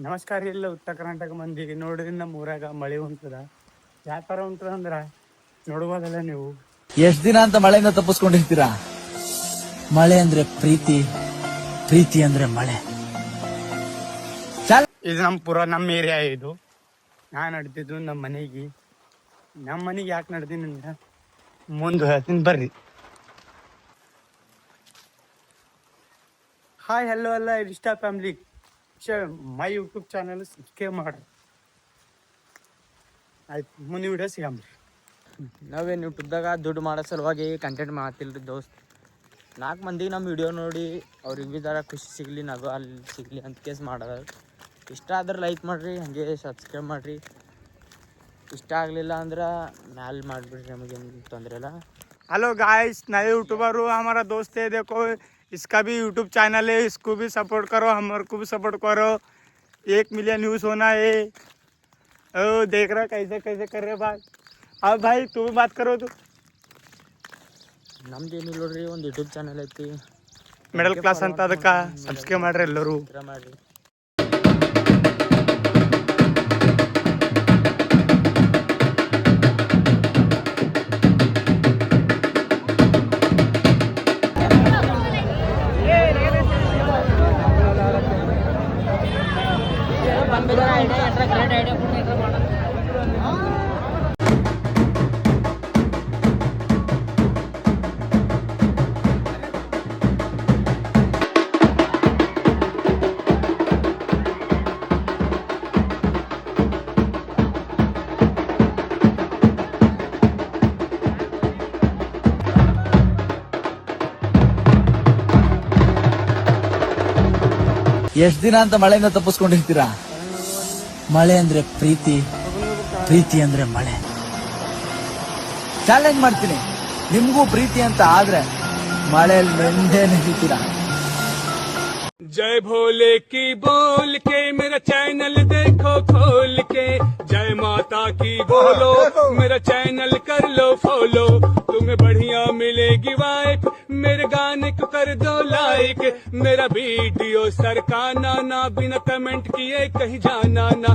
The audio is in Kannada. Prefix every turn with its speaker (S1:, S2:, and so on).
S1: ನಮಸ್ಕಾರ. ಇಲ್ಲ ಉತ್ತರ ಕರ್ನಾಟಕ ಮಂದಿಗೆ ನೋಡ್ರಿ, ನಮ್ಮ ಊರಾಗ ಮಳೆ ಉಂಟದ. ಯಾವ ಥರ ಉಂಟದ ಅಂದ್ರ ನೋಡ್ಬೋದಲ್ಲ ನೀವು.
S2: ಎಷ್ಟ್ ದಿನ ಅಂತ ಮಳೆಯಿಂದ ತಪ್ಪಿಸ್ಕೊಂಡಿರ್ತೀರಾ? ಮಳೆ ಅಂದ್ರೆ ಪ್ರೀತಿ, ಪ್ರೀತಿ ಅಂದ್ರೆ ಮಳೆ.
S1: ಇದು ನಮ್ಮ ಏರಿಯಾ. ಇದು ನಾ ನಡ್ದಿದ್ದು ನಮ್ಮ ಮನೆಗೆ ಯಾಕೆ ನಡ್ದೀನಿ ಅಂದ್ರೆ ಮುಂದೆ ಹೇಳ್ತೀನಿ ಬರ್ರಿ. ಹಾಯ್ ಹಲೋ ಅಲ್ಲ ಇಷ್ಟ family, my YouTube channel subscribe ಮಾಡ್ರಿ. ಆಯ್ತು, ಮುಂದೆ ವಿಡಿಯೋ ಸಿಗಂಬ್ರಿ.
S3: ನಾವೇನು ಯೂಟ್ಯೂಬ್ದಾಗ ದುಡ್ಡು ಮಾಡೋ ಸಲುವಾಗಿ ಕಂಟೆಂಟ್ ಮಾಡ್ತಿಲ್ರಿ ದೋಸ್ತ್. 4 ಮಂದಿಗೆ ನಮ್ಮ ವಿಡಿಯೋ ನೋಡಿ ಅವ್ರಿಗೆ ಭೀ ಜರ ಖುಷಿ ಸಿಗಲಿ, ನಗು ಅಲ್ಲಿ ಸಿಗಲಿ ಅಂತ ಕೇಸ್ ಮಾಡೋದು. ಇಷ್ಟ ಆದ್ರೆ ಲೈಕ್ ಮಾಡಿರಿ, ಹಾಗೆ ಸಬ್ಸ್ಕ್ರೈಬ್ ಮಾಡಿರಿ. ಇಷ್ಟ ಆಗಲಿಲ್ಲ ಅಂದ್ರೆ ಮ್ಯಾಲೆ ಮಾಡಿಬಿಡ್ರಿ, ನಮಗೇನು ತೊಂದರೆ ಇಲ್ಲ.
S1: हेलो गाइस, नए यूट्यूबर हो, हमारा दोस्त है, देखो इसका भी यूट्यूब चैनल है, इसको भी सपोर्ट करो, हमारे को भी सपोर्ट करो. 1 मिलियन व्यूज होना है. ओ देख रहा कैसे कैसे कर रहे भाई. अब भाई तू भी बात करो. तू
S3: ನಮ್ದೇನಿಲ್ಲ ನೋಡ್ರಿ, ಒಂದು ಯೂಟ್ಯೂಬ್ ಚಾನಲ್ ಐತಿ,
S1: ಮಿಡಲ್ ಕ್ಲಾಸ್ ಅಂತ, ಅದಕ್ಕೆ ಸಬ್ಸ್ಕ್ರೈಬ್ ಮಾಡ್ರಿ ಎಲ್ಲರೂ.
S3: ಮಾಡಿರಿ.
S2: ಎಷ್ಟ್ ದಿನ ಅಂತ ಮಳೆಯಿಂದ ತಪ್ಪಿಸ್ಕೊಂಡಿರ್ತೀರಾ? ಮಳೆ ಅಂದ್ರೆ ಪ್ರೀತಿ, ಪ್ರೀತಿ ಅಂದ್ರೆ ಮಳೆ. ಚಾಲೆಂಜ್ ಮಾಡ್ತೀನಿ, ನಿಮ್ಗೂ ಪ್ರೀತಿ ಅಂತ ಆದ್ರೆ ಮಳೆಯಲ್ಲಿ ನೆಂದೇ ನಿಲ್ತೀರಾ.
S4: जय भोले की बोल के मेरा चैनल देखो खोल के, जय माता की बोलो मेरा चैनल कर लो फॉलो. तुम्हें बढ़िया मिलेगी वाइफ, मेरे गाने को कर दो लाइक. मेरा वीडियो सरकाना ना, बिना कमेंट किए कहीं जाना ना.